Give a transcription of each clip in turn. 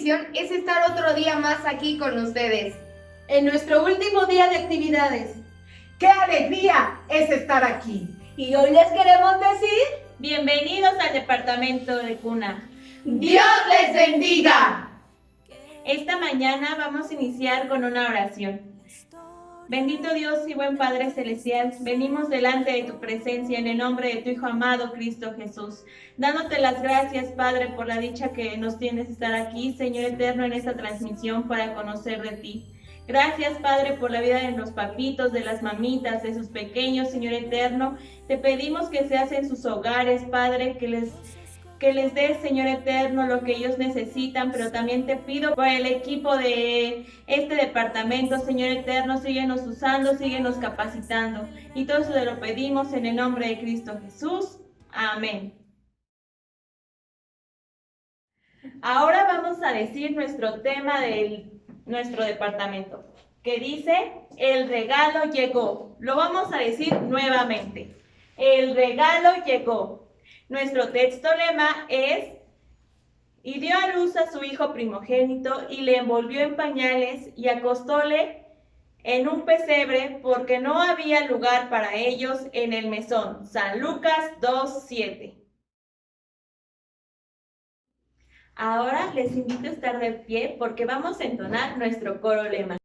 bendición es estar otro día más aquí con ustedes. En nuestro último día de actividades. ¡Qué alegría es estar aquí! Y hoy les queremos decir: bienvenidos al departamento de cuna. ¡Dios les bendiga! Esta mañana vamos a iniciar con una oración. Bendito Dios y buen Padre Celestial, venimos delante de tu presencia en el nombre de tu Hijo amado Cristo Jesús, dándote las gracias, Padre, por la dicha que nos tienes de estar aquí, Señor eterno, en esta transmisión para conocer de ti. Gracias, Padre, por la vida de los papitos, de las mamitas, de sus pequeños, Señor eterno. Te pedimos que seas en sus hogares, Padre, que les des, Señor eterno, lo que ellos necesitan, pero también te pido por el equipo de este departamento, Señor eterno, síguenos usando, síguenos capacitando. Y todo eso te lo pedimos en el nombre de Cristo Jesús. Amén. Ahora vamos a decir nuestro tema de nuestro departamento, que dice: el regalo llegó. Lo vamos a decir nuevamente. El regalo llegó. Nuestro texto lema es: y dio a luz a su hijo primogénito, y le envolvió en pañales, y acostóle en un pesebre, porque no había lugar para ellos en el mesón. San Lucas 2:7. Ahora les invito a estar de pie, porque vamos a entonar nuestro coro lema.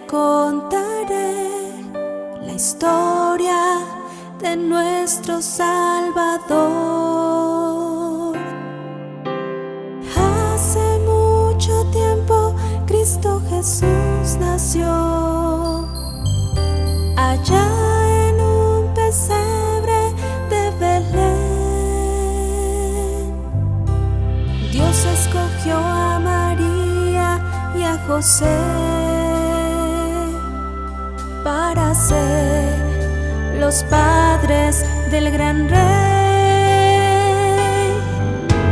Contaré la historia de nuestro Salvador. Hace mucho tiempo Cristo Jesús nació, allá en un pesebre de Belén. Dios escogió a María y a José para ser los padres del gran rey.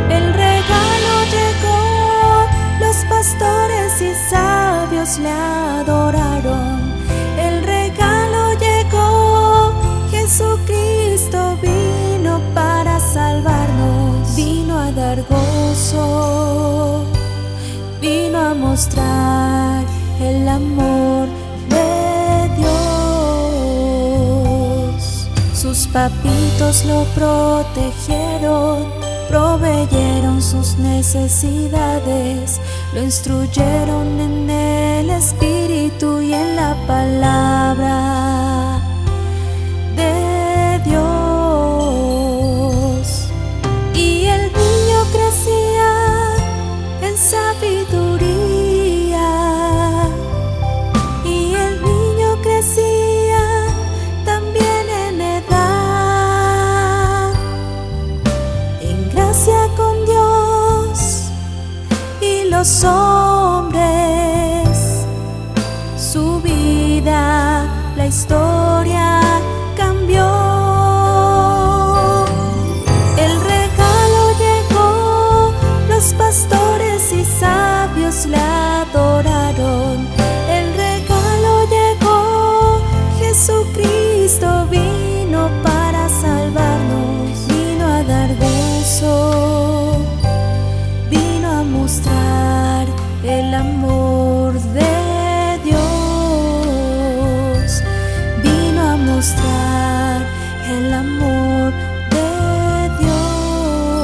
El regalo llegó, los pastores y sabios le adoraron. El regalo llegó, Jesucristo vino para salvarnos. Vino a dar gozo, vino a mostrar el amor de Dios. Sus papitos lo protegieron, proveyeron sus necesidades, lo instruyeron en el Espíritu y en la palabra de Dios. Y el niño crecía en sabiduría, los hombres, su vida, la historia cambió. El regalo llegó, los pastores y sabios le adoraron. El regalo llegó, Jesucristo vino para salvarnos, vino a dar gozo, vino a mostrar el amor de Dios, vino a mostrar el amor de Dios,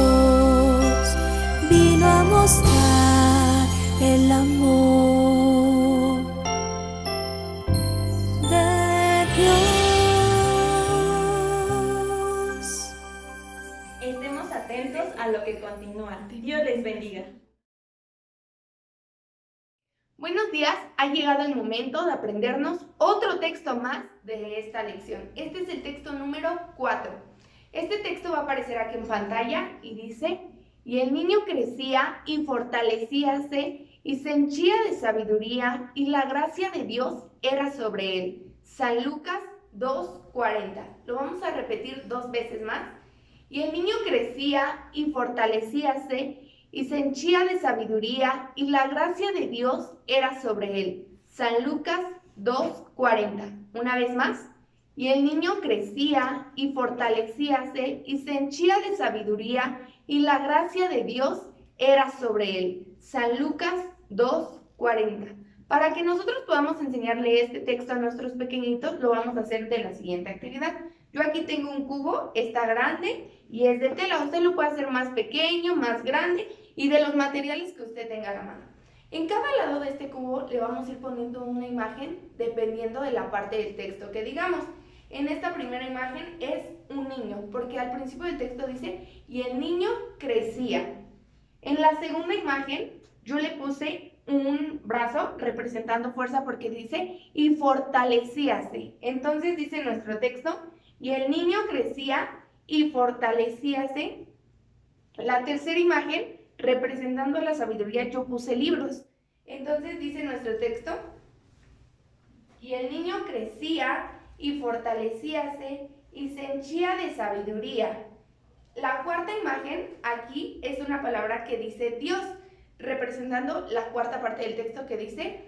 vino a mostrar el amor de Dios. Estemos atentos a lo que continúa. Dios les bendiga. Buenos días, ha llegado el momento de aprendernos otro texto más de esta lección. Este es el texto número 4. Este texto va a aparecer aquí en pantalla y dice: y el niño crecía y fortalecíase y se henchía de sabiduría y la gracia de Dios era sobre él. San Lucas 2:40. Lo vamos a repetir 2 veces más. Y el niño crecía y fortalecíase y se henchía de sabiduría, y la gracia de Dios era sobre él. San Lucas 2:40. Una vez más. Y el niño crecía y fortalecíase y se henchía de sabiduría y la gracia de Dios era sobre él. San Lucas 2:40. Para que nosotros podamos enseñarle este texto a nuestros pequeñitos, lo vamos a hacer de la siguiente actividad. Yo aquí tengo un cubo, está grande y es de tela. Usted lo puede hacer más pequeño, más grande y de los materiales que usted tenga a la mano. En cada lado de este cubo le vamos a ir poniendo una imagen dependiendo de la parte del texto que digamos. En esta primera imagen es un niño, porque al principio del texto dice, y el niño crecía. En la segunda imagen yo le puse un brazo representando fuerza porque dice, y fortalecíase. Entonces dice nuestro texto, y el niño crecía y fortalecíase. La tercera imagen, representando la sabiduría, yo puse libros. Entonces dice nuestro texto, y el niño crecía y fortalecíase y se henchía de sabiduría. La cuarta imagen aquí es una palabra que dice Dios, representando la cuarta parte del texto que dice,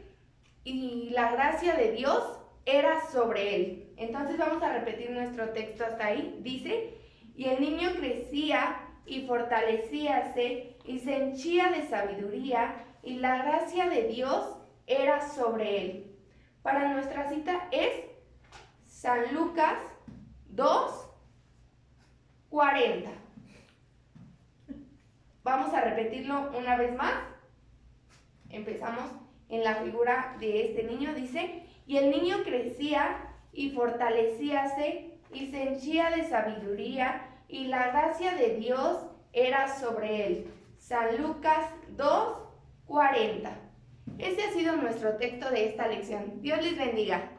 y la gracia de Dios era sobre él. Entonces vamos a repetir nuestro texto hasta ahí. Dice, y el niño crecía y fortalecíase y se henchía de sabiduría y la gracia de Dios era sobre él. Para nuestra cita es San Lucas 2:40. Vamos a repetirlo una vez más. Empezamos en la figura de este niño. Dice, y el niño crecía y fortalecíase y se henchía de sabiduría y la gracia de Dios era sobre él. San Lucas 2:40. Ese ha sido nuestro texto de esta lección. Dios les bendiga.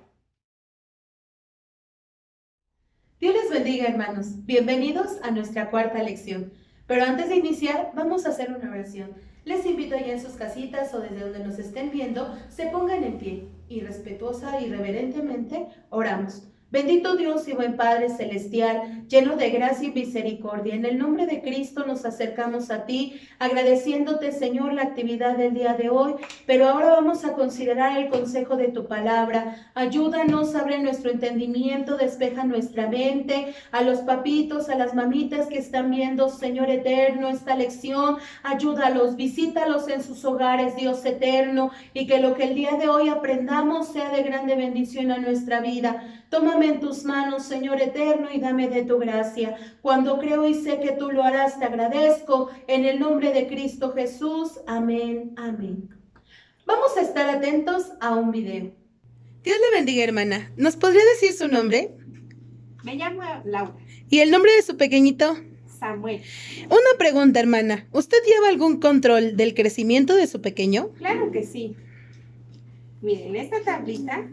Dios les bendiga, hermanos. Bienvenidos a nuestra cuarta lección. Pero antes de iniciar, vamos a hacer una oración. Les invito allá en sus casitas o desde donde nos estén viendo, se pongan en pie y respetuosa y reverentemente oramos. Bendito Dios y buen Padre celestial, lleno de gracia y misericordia, en el nombre de Cristo nos acercamos a ti, agradeciéndote, Señor, la actividad del día de hoy, pero ahora vamos a considerar el consejo de tu palabra. Ayúdanos, abre nuestro entendimiento, despeja nuestra mente, a los papitos, a las mamitas que están viendo, Señor eterno, esta lección, ayúdalos, visítalos en sus hogares, Dios eterno, y que lo que el día de hoy aprendamos sea de grande bendición a nuestra vida. Tómame en tus manos, Señor eterno, y dame de tu gracia. Cuando creo y sé que tú lo harás, te agradezco. En el nombre de Cristo Jesús. Amén, amén. Vamos a estar atentos a un video. Dios le bendiga, hermana. ¿Nos podría decir su nombre? Me llamo Laura. ¿Y el nombre de su pequeñito? Samuel. Una pregunta, hermana. ¿Usted lleva algún control del crecimiento de su pequeño? Claro que sí. Miren, esta tablita,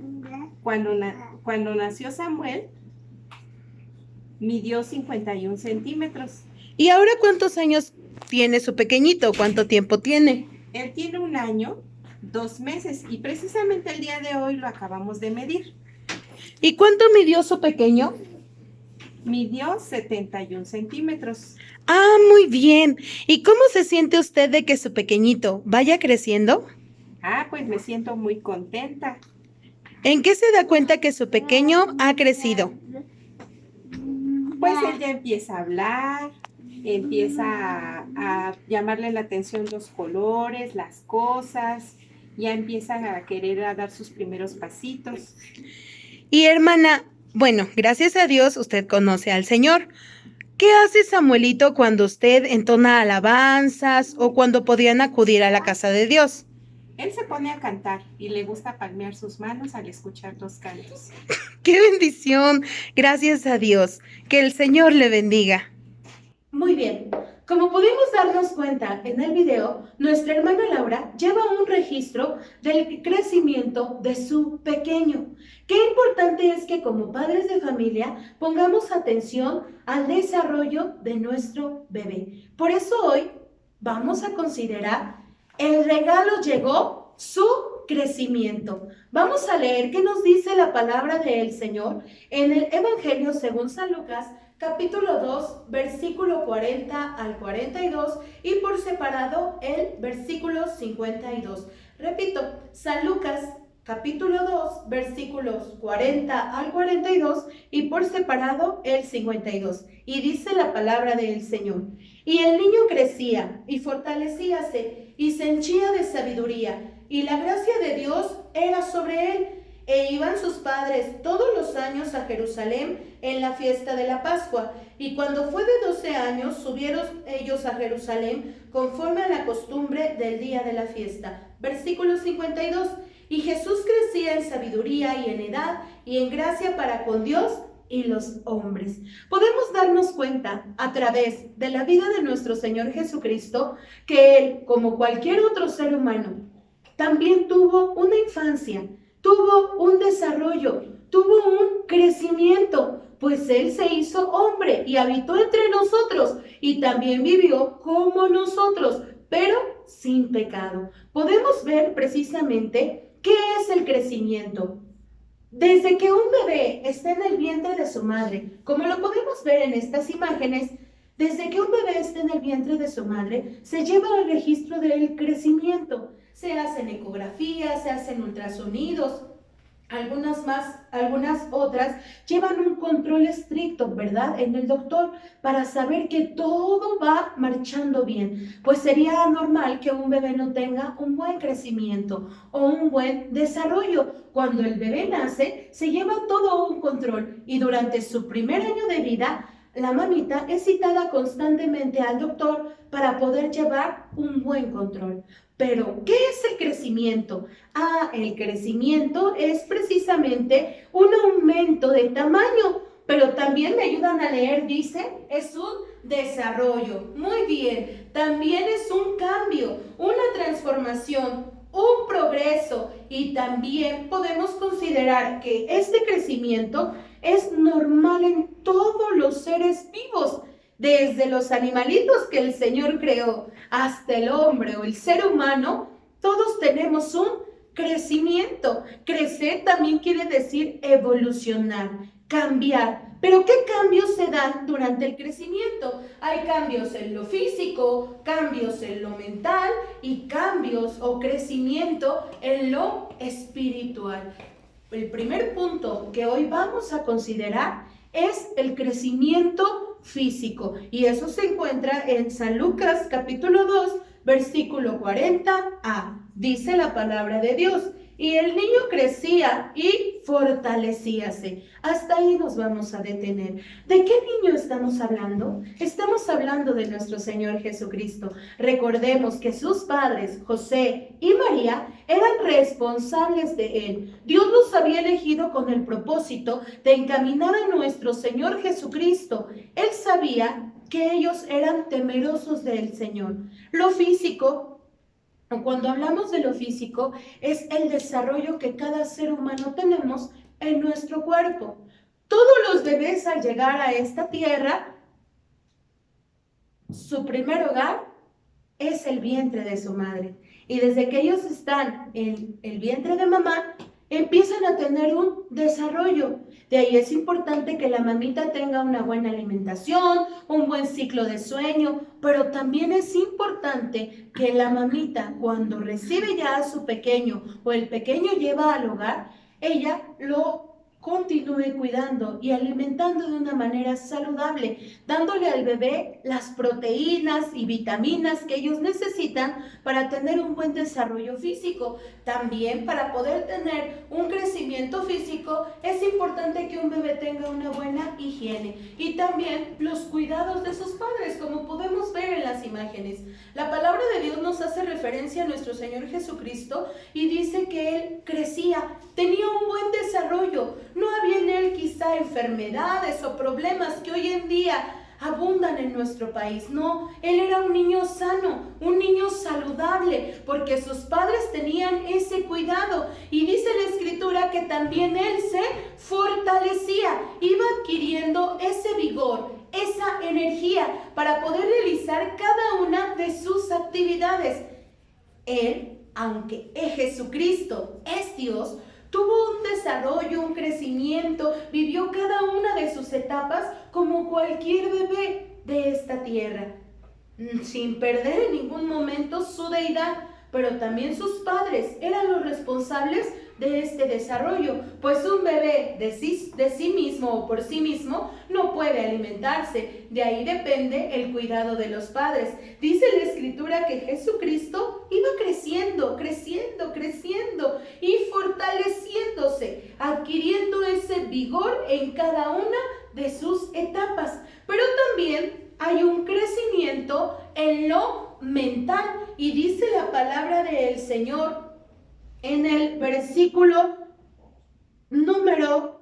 cuando nació Samuel, midió 51 centímetros. ¿Y ahora cuántos años tiene su pequeñito? ¿Cuánto tiempo tiene? Él tiene 1 año, 2 meses y precisamente el día de hoy lo acabamos de medir. ¿Y cuánto midió su pequeño? Midió 71 centímetros. Ah, muy bien. ¿Y cómo se siente usted de que su pequeñito vaya creciendo? Ah, pues me siento muy contenta. ¿En qué se da cuenta que su pequeño ha crecido? Pues él ya empieza a hablar, empieza a llamarle la atención los colores, las cosas, ya empiezan a querer dar sus primeros pasitos. Y hermana, bueno, gracias a Dios usted conoce al Señor. ¿Qué hace Samuelito cuando usted entona alabanzas o cuando podían acudir a la casa de Dios? Él se pone a cantar y le gusta palmear sus manos al escuchar los cantos. ¡Qué bendición! Gracias a Dios. Que el Señor le bendiga. Muy bien. Como pudimos darnos cuenta en el video, nuestra hermana Laura lleva un registro del crecimiento de su pequeño. Qué importante es que como padres de familia pongamos atención al desarrollo de nuestro bebé. Por eso hoy vamos a considerar el regalo llegó, su crecimiento. Vamos a leer qué nos dice la palabra del Señor en el Evangelio según San Lucas, capítulo 2, versículo 40 al 42 y por separado el versículo 52. Repito, San Lucas, capítulo 2, versículos 40 al 42 y por separado el 52. Y dice la palabra del Señor. Y el niño crecía y fortalecíase y se henchía de sabiduría, y la gracia de Dios era sobre él. E iban sus padres todos los años a Jerusalén en la fiesta de la Pascua. Y cuando fue de 12 años, subieron ellos a Jerusalén conforme a la costumbre del día de la fiesta. Versículo 52. Y Jesús crecía en sabiduría y en edad y en gracia para con Dios y los hombres. Podemos darnos cuenta a través de la vida de nuestro Señor Jesucristo que Él, como cualquier otro ser humano, también tuvo una infancia, tuvo un desarrollo, tuvo un crecimiento, pues Él se hizo hombre y habitó entre nosotros y también vivió como nosotros, pero sin pecado. Podemos ver precisamente qué es el crecimiento. Desde que un bebé está en el vientre de su madre, como lo podemos ver en estas imágenes, desde que un bebé está en el vientre de su madre, se lleva el registro del crecimiento. Se hacen ecografías, se hacen ultrasonidos, algunas otras llevan un control estricto, ¿verdad?, en el doctor para saber que todo va marchando bien. Pues sería normal que un bebé no tenga un buen crecimiento o un buen desarrollo. Cuando el bebé nace, se lleva todo un control y durante su primer año de vida, la mamita es citada constantemente al doctor para poder llevar un buen control. Pero, ¿qué es el crecimiento? El crecimiento es precisamente un aumento de tamaño, pero también me ayudan a leer, dice, es un desarrollo. Muy bien, también es un cambio, una transformación, un progreso, y también podemos considerar que este crecimiento es normal en todos los seres vivos, desde los animalitos que el Señor creó hasta el hombre o el ser humano. Todos tenemos un crecimiento. Crecer también quiere decir evolucionar, cambiar. Pero ¿qué cambios se dan durante el crecimiento? Hay cambios en lo físico, cambios en lo mental y cambios o crecimiento en lo espiritual. El primer punto que hoy vamos a considerar es el crecimiento físico, y eso se encuentra en San Lucas capítulo 2 versículo 40a. Dice la palabra de Dios: y el niño crecía y fortalecíase. Hasta ahí nos vamos a detener. ¿De qué niño estamos hablando? Estamos hablando de nuestro Señor Jesucristo. Recordemos que sus padres, José y María, eran responsables de él. Dios los había elegido con el propósito de encaminar a nuestro Señor Jesucristo. Él sabía que ellos eran temerosos del Señor. Lo físico, cuando hablamos de lo físico, es el desarrollo que cada ser humano tenemos en nuestro cuerpo. Todos los bebés al llegar a esta tierra, su primer hogar es el vientre de su madre. Y desde que ellos están en el vientre de mamá, empiezan a tener un desarrollo. De ahí es importante que la mamita tenga una buena alimentación, un buen ciclo de sueño, pero también es importante que la mamita, cuando recibe ya a su pequeño o el pequeño lleva al hogar, ella lo continúe cuidando y alimentando de una manera saludable, dándole al bebé las proteínas y vitaminas que ellos necesitan para tener un buen desarrollo físico. También, para poder tener un crecimiento físico, es importante que un bebé tenga una buena higiene y también los cuidados de sus padres, como podemos ver en las imágenes. La palabra de Dios nos hace referencia a nuestro Señor Jesucristo y dice que Él crecía, tenía un buen desarrollo. No había en Él quizá enfermedades o problemas que hoy en día abundan en nuestro país. No, Él era un niño sano, un niño saludable, porque sus padres tenían ese cuidado. Y dice la Escritura que también Él se fortalecía, iba adquiriendo ese vigor, esa energía para poder realizar cada una de sus actividades. Él, aunque Jesucristo es Dios, tuvo un desarrollo, un crecimiento, vivió cada una de sus etapas como cualquier bebé de esta tierra, sin perder en ningún momento su deidad, pero también sus padres eran los responsables de este desarrollo, pues un bebé de sí mismo o por sí mismo no puede alimentarse. De ahí depende el cuidado de los padres. Dice la Escritura que Jesucristo iba creciendo y fortaleciéndose, adquiriendo ese vigor en cada una de sus etapas. Pero también hay un crecimiento en lo mental, y dice la palabra del Señor en el versículo número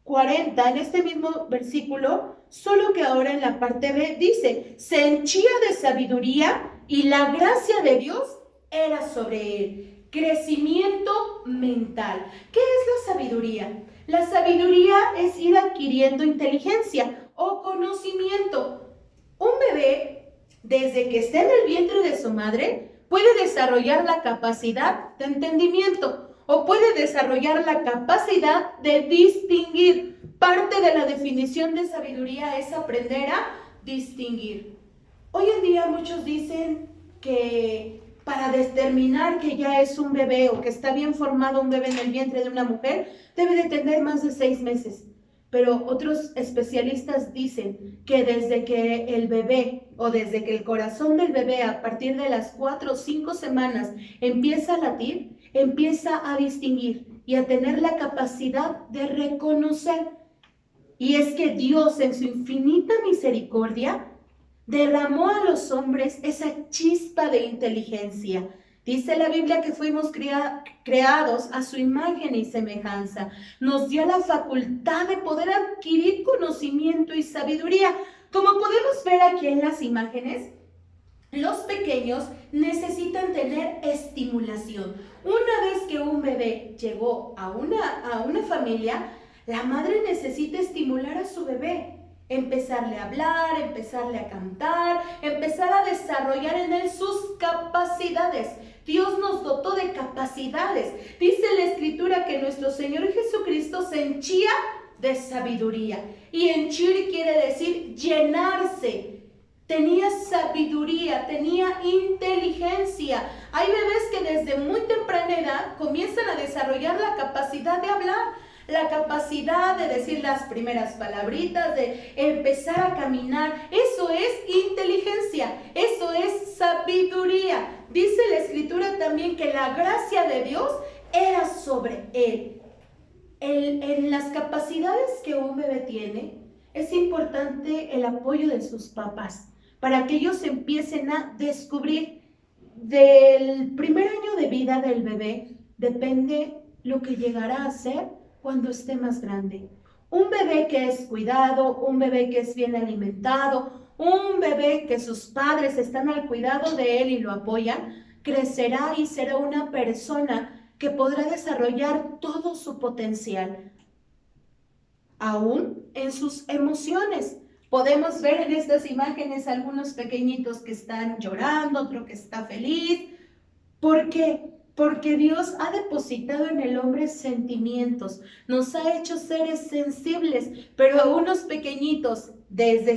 40, en este mismo versículo, solo que ahora en la parte B dice: se henchía de sabiduría y la gracia de Dios era sobre él. Crecimiento mental. ¿Qué es la sabiduría? La sabiduría es ir adquiriendo inteligencia o conocimiento. Un bebé, desde que está en el vientre de su madre, puede desarrollar la capacidad de entendimiento o puede desarrollar la capacidad de distinguir. Parte de la definición de sabiduría es aprender a distinguir. Hoy en día muchos dicen que para determinar que ya es un bebé o que está bien formado un bebé en el vientre de una mujer, debe de tener más de 6 meses. Pero otros especialistas dicen que desde que el bebé o desde que el corazón del bebé a partir de las 4 o 5 semanas empieza a latir, empieza a distinguir y a tener la capacidad de reconocer. Y es que Dios en su infinita misericordia derramó a los hombres esa chispa de inteligencia. Dice la Biblia que fuimos creados a su imagen y semejanza. Nos dio la facultad de poder adquirir conocimiento y sabiduría. Como podemos ver aquí en las imágenes, los pequeños necesitan tener estimulación. Una vez que un bebé llegó a una familia, la madre necesita estimular a su bebé. Empezarle a hablar, empezarle a cantar, empezar a desarrollar en él sus capacidades. Dios nos dotó de capacidades. Dice la Escritura que nuestro Señor Jesucristo se henchía de sabiduría. Y henchir quiere decir llenarse. Tenía sabiduría, tenía inteligencia. Hay bebés que desde muy temprana edad comienzan a desarrollar la capacidad de hablar, la capacidad de decir las primeras palabritas, de empezar a caminar. Eso es inteligencia, eso es sabiduría. Dice la Escritura también que la gracia de Dios era sobre él. En las capacidades que un bebé tiene, es importante el apoyo de sus papás para que ellos empiecen a descubrir. Del primer año de vida del bebé depende lo que llegará a ser cuando esté más grande. Un bebé que es cuidado, un bebé que es bien alimentado, un bebé que sus padres están al cuidado de él y lo apoyan, crecerá y será una persona que podrá desarrollar todo su potencial, aún en sus emociones. Podemos ver en estas imágenes algunos pequeñitos que están llorando, otro que está feliz. ¿Por qué? Porque Dios ha depositado en el hombre sentimientos, nos ha hecho seres sensibles, pero a unos pequeñitos, desde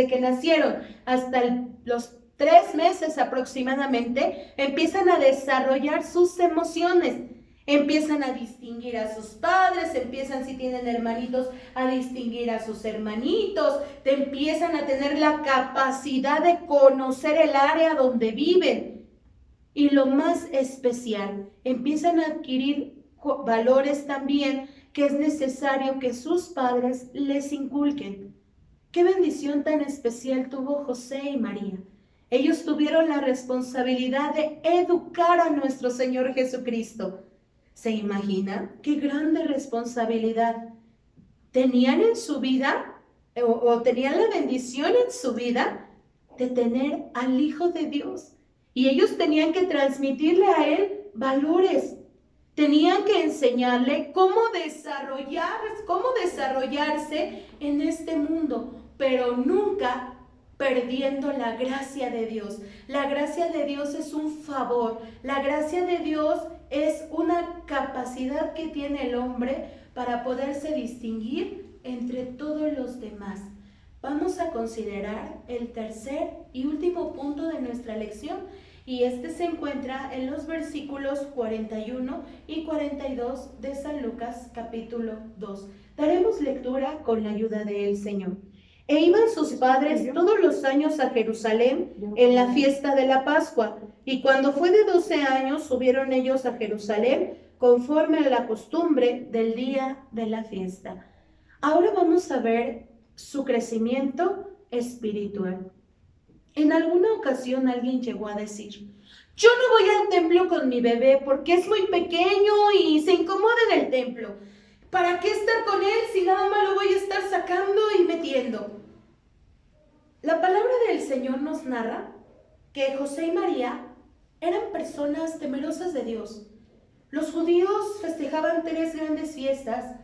que nacieron hasta los 3 meses aproximadamente, empiezan a desarrollar sus emociones, empiezan a distinguir a sus padres, empiezan, si tienen hermanitos, a distinguir a sus hermanitos, empiezan a tener la capacidad de conocer el área donde viven. Y lo más especial, empiezan a adquirir valores también que es necesario que sus padres les inculquen. Qué bendición tan especial tuvo José y María. Ellos tuvieron la responsabilidad de educar a nuestro Señor Jesucristo. ¿Se imaginan qué grande responsabilidad tenían en su vida o tenían la bendición en su vida de tener al Hijo de Dios? Y ellos tenían que transmitirle a él valores, tenían que enseñarle cómo desarrollarse en este mundo, pero nunca perdiendo la gracia de Dios. La gracia de Dios es un favor, la gracia de Dios es una capacidad que tiene el hombre para poderse distinguir entre todos los demás. Vamos a considerar el tercer y último punto de nuestra lección, y este se encuentra en los versículos 41 y 42 de San Lucas capítulo 2. Daremos lectura con la ayuda del Señor. E iban sus padres todos los años a Jerusalén en la fiesta de la Pascua, y cuando fue de 12 años subieron ellos a Jerusalén conforme a la costumbre del día de la fiesta. Ahora vamos a ver su crecimiento espiritual. En alguna ocasión alguien llegó a decir: yo no voy al templo con mi bebé porque es muy pequeño y se incomoda en el templo. ¿Para qué estar con él si nada más lo voy a estar sacando y metiendo? La palabra del Señor nos narra que José y María eran personas temerosas de Dios. Los judíos festejaban 3 grandes fiestas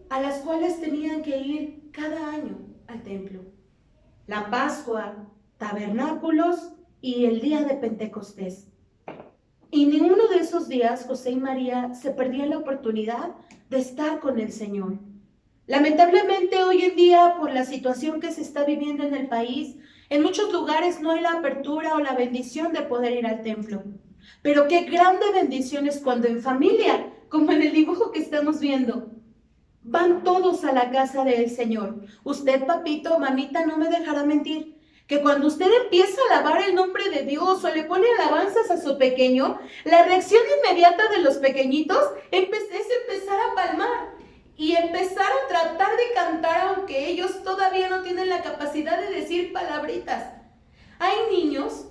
a las cuales tenían que ir cada año al templo: la Pascua, Tabernáculos y el día de Pentecostés. Y ninguno de esos días José y María se perdían la oportunidad de estar con el Señor. Lamentablemente hoy en día, por la situación que se está viviendo en el país, en muchos lugares no hay la apertura o la bendición de poder ir al templo. Pero qué grande bendición es cuando en familia, como en el dibujo que estamos viendo, van todos a la casa del Señor. Usted, papito, mamita, no me dejará mentir, que cuando usted empieza a alabar el nombre de Dios o le pone alabanzas a su pequeño, la reacción inmediata de los pequeñitos es empezar a palmar y empezar a tratar de cantar, aunque ellos todavía no tienen la capacidad de decir palabritas. Hay niños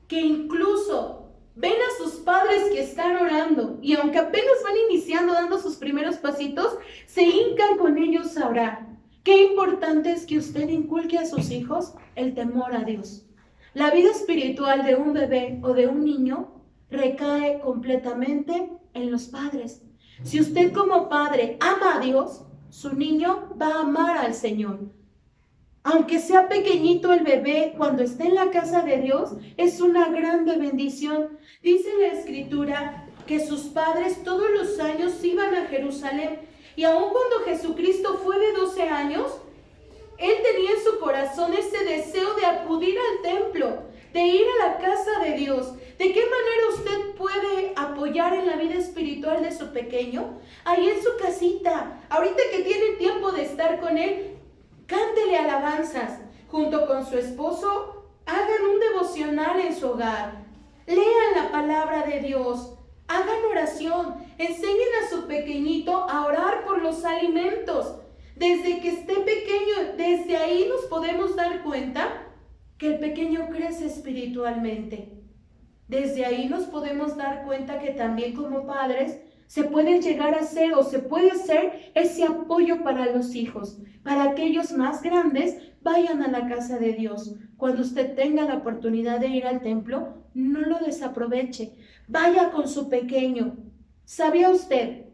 que incluso ven a sus padres que están orando y aunque apenas van iniciando, dando sus primeros pasitos, se hincan con ellos a orar. Qué importante es que usted inculque a sus hijos el temor a Dios. La vida espiritual de un bebé o de un niño recae completamente en los padres. Si usted como padre ama a Dios, su niño va a amar al Señor. Aunque sea pequeñito el bebé, cuando esté en la casa de Dios, es una grande bendición. Dice la Escritura que sus padres todos los años iban a Jerusalén. Y aun cuando Jesucristo fue de 12 años, Él tenía en su corazón ese deseo de acudir al templo, de ir a la casa de Dios. ¿De qué manera usted puede apoyar en la vida espiritual de su pequeño? Ahí en su casita, ahorita que tiene tiempo de estar con Él, cántele alabanzas. Junto con su esposo, hagan un devocional en su hogar. Lean la palabra de Dios. Hagan oración, enseñen a su pequeñito a orar por los alimentos. Desde que esté pequeño, desde ahí nos podemos dar cuenta que el pequeño crece espiritualmente. Desde ahí nos podemos dar cuenta que también como padres se puede llegar a ser o se puede ser ese apoyo para los hijos, para que ellos más grandes vayan a la casa de Dios. Cuando usted tenga la oportunidad de ir al templo, no lo desaproveche. Vaya con su pequeño. ¿Sabía usted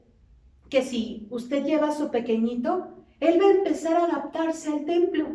que si usted lleva a su pequeñito, él va a empezar a adaptarse al templo?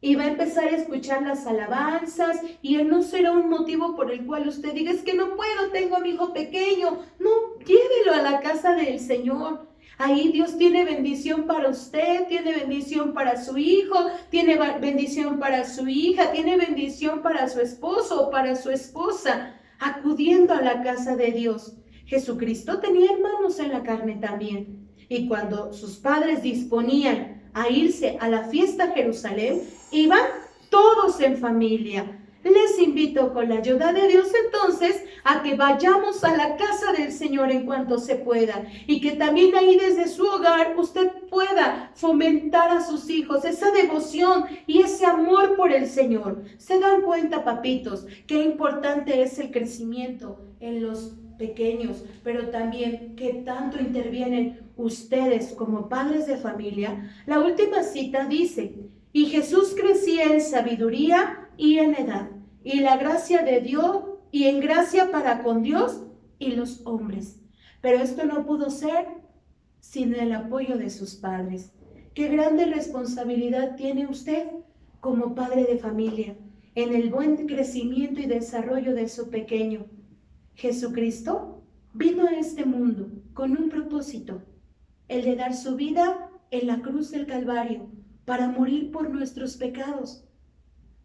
Y va a empezar a escuchar las alabanzas y él no será un motivo por el cual usted diga: es que no puedo, tengo a mi hijo pequeño. No, llévelo a la casa del Señor. Ahí Dios tiene bendición para usted, tiene bendición para su hijo, tiene bendición para su hija, tiene bendición para su esposo o para su esposa, acudiendo a la casa de Dios. Jesucristo tenía hermanos en la carne también. Y cuando sus padres disponían a irse a la fiesta a Jerusalén, iban todos en familia. Les invito con la ayuda de Dios entonces a que vayamos a la casa del Señor en cuanto se pueda y que también ahí desde su hogar usted pueda fomentar a sus hijos esa devoción y ese amor por el Señor. ¿Se dan cuenta, papitos, qué importante es el crecimiento en los pequeños, pero también qué tanto intervienen ustedes como padres de familia? La última cita dice: y Jesús crecía en sabiduría y en edad, y la gracia de Dios, y en gracia para con Dios y los hombres. Pero esto no pudo ser sin el apoyo de sus padres. Qué grande responsabilidad tiene usted como padre de familia en el buen crecimiento y desarrollo de su pequeño. Jesucristo vino a este mundo con un propósito, el de dar su vida en la cruz del Calvario para morir por nuestros pecados.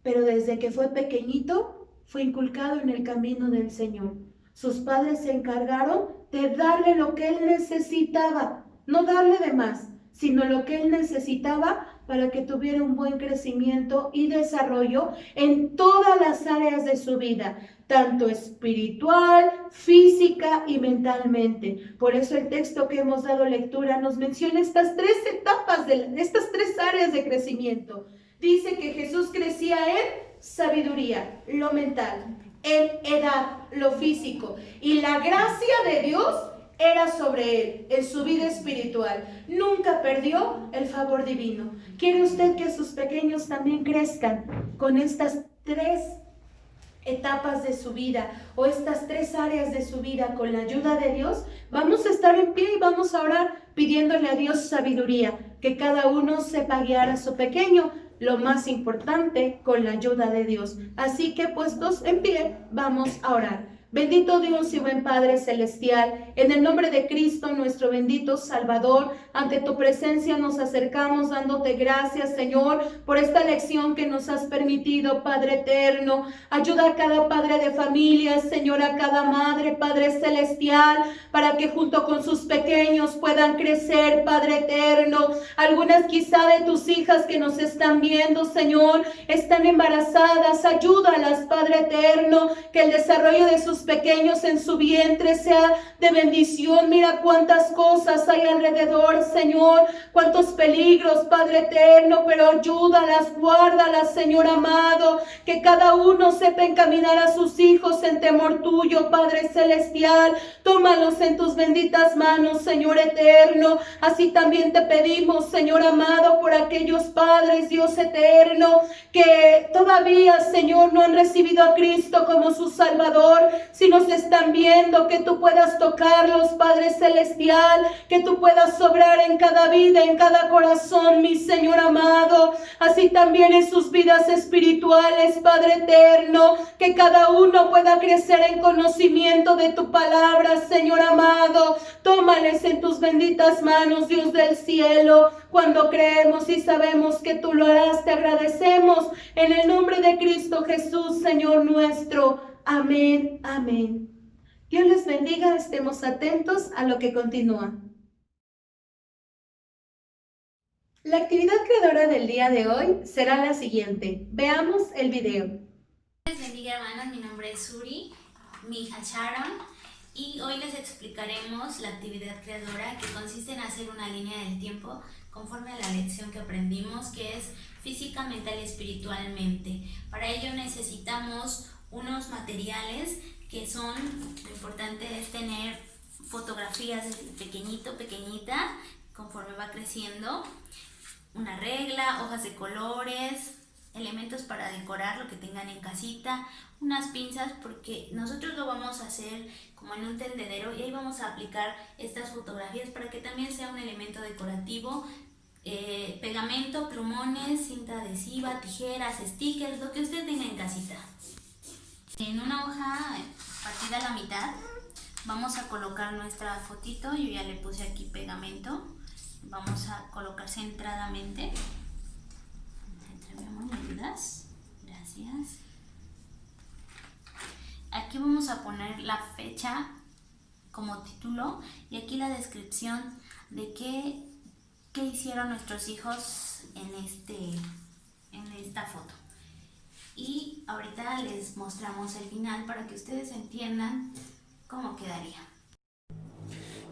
Pero desde que fue pequeñito, fue inculcado en el camino del Señor. Sus padres se encargaron de darle lo que él necesitaba, no darle de más, sino lo que él necesitaba para que tuviera un buen crecimiento y desarrollo en todas las áreas de su vida, tanto espiritual, física y mentalmente. Por eso el texto que hemos dado lectura nos menciona estas tres etapas, estas tres áreas de crecimiento. Dice que Jesús crecía en sabiduría, lo mental, en edad, lo físico, y la gracia de Dios era sobre él, en su vida espiritual. Nunca perdió el favor divino. ¿Quiere usted que sus pequeños también crezcan con estas tres etapas de su vida o estas tres áreas de su vida con la ayuda de Dios? Vamos a estar en pie y vamos a orar pidiéndole a Dios sabiduría, que cada uno sepa guiar a su pequeño, lo más importante, con la ayuda de Dios. Así que puestos en pie, vamos a orar. Bendito Dios y buen Padre Celestial, en el nombre de Cristo, nuestro bendito Salvador, ante tu presencia nos acercamos dándote gracias, Señor, por esta lección que nos has permitido, Padre eterno. Ayuda a cada padre de familia, Señor, a cada madre, Padre Celestial, para que junto con sus pequeños puedan crecer, Padre eterno. Algunas quizá de tus hijas que nos están viendo, Señor, están embarazadas. Ayúdalas, Padre eterno, que el desarrollo de sus pequeños en su vientre sea de bendición. Mira cuántas cosas hay alrededor, Señor, cuántos peligros, Padre eterno, pero ayúdalas, guárdalas, Señor amado, que cada uno sepa encaminar a sus hijos en temor tuyo, Padre celestial. Tómalos en tus benditas manos, Señor eterno. Así también te pedimos, Señor amado, por aquellos padres, Dios eterno, que todavía, Señor, no han recibido a Cristo como su Salvador. Si nos están viendo, que tú puedas tocarlos, Padre celestial, que tú puedas obrar en cada vida, en cada corazón, mi Señor amado. Así también en sus vidas espirituales, Padre eterno, que cada uno pueda crecer en conocimiento de tu palabra, Señor amado. Tómales en tus benditas manos, Dios del cielo. Cuando creemos y sabemos que tú lo harás, te agradecemos en el nombre de Cristo Jesús, Señor nuestro. Amén, amén. Dios les bendiga, estemos atentos a lo que continúa. La actividad creadora del día de hoy será la siguiente. Veamos el video. Dios les bendiga, hermanos, mi nombre es Suri, mi hija Sharon, y hoy les explicaremos la actividad creadora, que consiste en hacer una línea del tiempo conforme a la lección que aprendimos, que es física, mental y espiritualmente. Para ello necesitamos unos materiales que son, lo importante es tener fotografías desde pequeñito, pequeñita, conforme va creciendo, una regla, hojas de colores, elementos para decorar lo que tengan en casita, unas pinzas, porque nosotros lo vamos a hacer como en un tendedero y ahí vamos a aplicar estas fotografías para que también sea un elemento decorativo. Pegamento, plumones, cinta adhesiva, tijeras, stickers, lo que usted tenga en casita. En una hoja partida a la mitad vamos a colocar nuestra fotito. Yo ya le puse aquí pegamento. Vamos a colocar centradamente. ¿Me ayudas? Gracias. Aquí vamos a poner la fecha como título y aquí la descripción de qué hicieron nuestros hijos en esta foto. Y ahorita les mostramos el final para que ustedes entiendan cómo quedaría.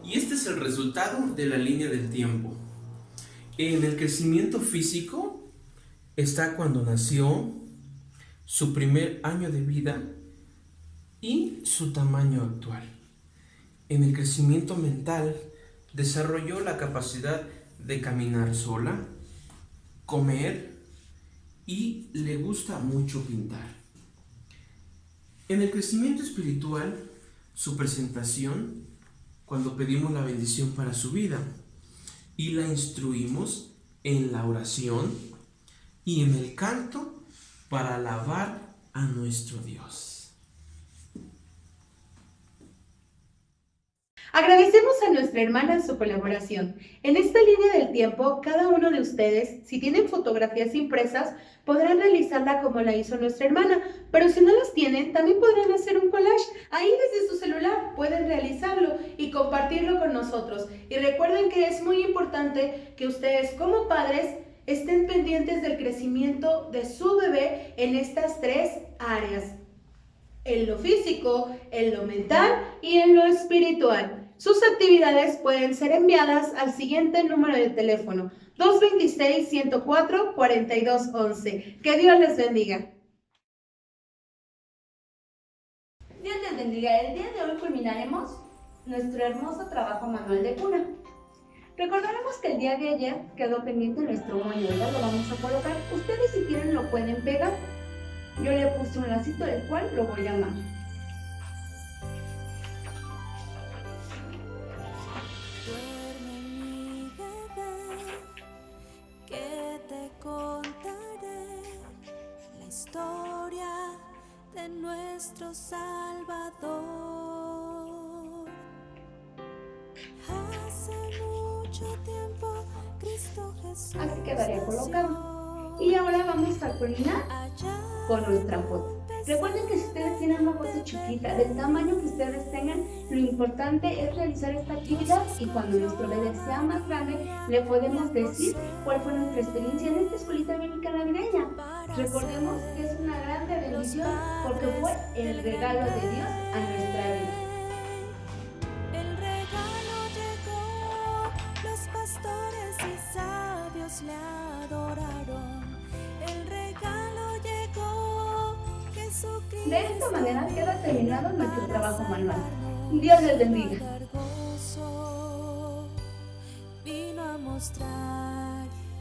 Y este es el resultado de la línea del tiempo. En el crecimiento físico está cuando nació, su primer año de vida y su tamaño actual. En el crecimiento mental desarrolló la capacidad de caminar sola, comer y le gusta mucho pintar. En el crecimiento espiritual, su presentación, cuando pedimos la bendición para su vida y la instruimos en la oración y en el canto para alabar a nuestro Dios. Agradecemos a nuestra hermana su colaboración. En esta línea del tiempo, cada uno de ustedes, si tienen fotografías impresas, podrán realizarla como la hizo nuestra hermana, pero si no las tienen, también podrán hacer un collage. Ahí desde su celular pueden realizarlo y compartirlo con nosotros. Y recuerden que es muy importante que ustedes como padres estén pendientes del crecimiento de su bebé en estas 3 áreas: en lo físico, en lo mental y en lo espiritual. Sus actividades pueden ser enviadas al siguiente número de teléfono: 226-104-4211. Que Dios les bendiga. Dios les bendiga. El día de hoy culminaremos nuestro hermoso trabajo manual de cuna. Recordaremos que el día de ayer quedó pendiente nuestro moño, ¿verdad? Lo vamos a colocar. Ustedes si quieren lo pueden pegar. Yo le puse un lacito del cual lo voy a amar. Duerme mi bebé, que te contaré la historia de nuestro Salvador. Hace mucho tiempo Cristo Jesús Así quedaría colocado. Y ahora vamos a culminar con nuestra foto. Recuerden que si ustedes tienen una foto chiquita, del tamaño que ustedes tengan, lo importante es realizar esta actividad y cuando nuestro bebé sea más grande, le podemos decir cuál fue nuestra experiencia en esta escuelita bíblica navideña. Recordemos que es una grande bendición porque fue el regalo de Dios a nuestra vida. El regalo llegó, los pastores y sabios le adoraron. El regalo llegó, Jesucristo. De esta manera queda terminado nuestro trabajo manual. Dios les bendiga. Vino a mostrar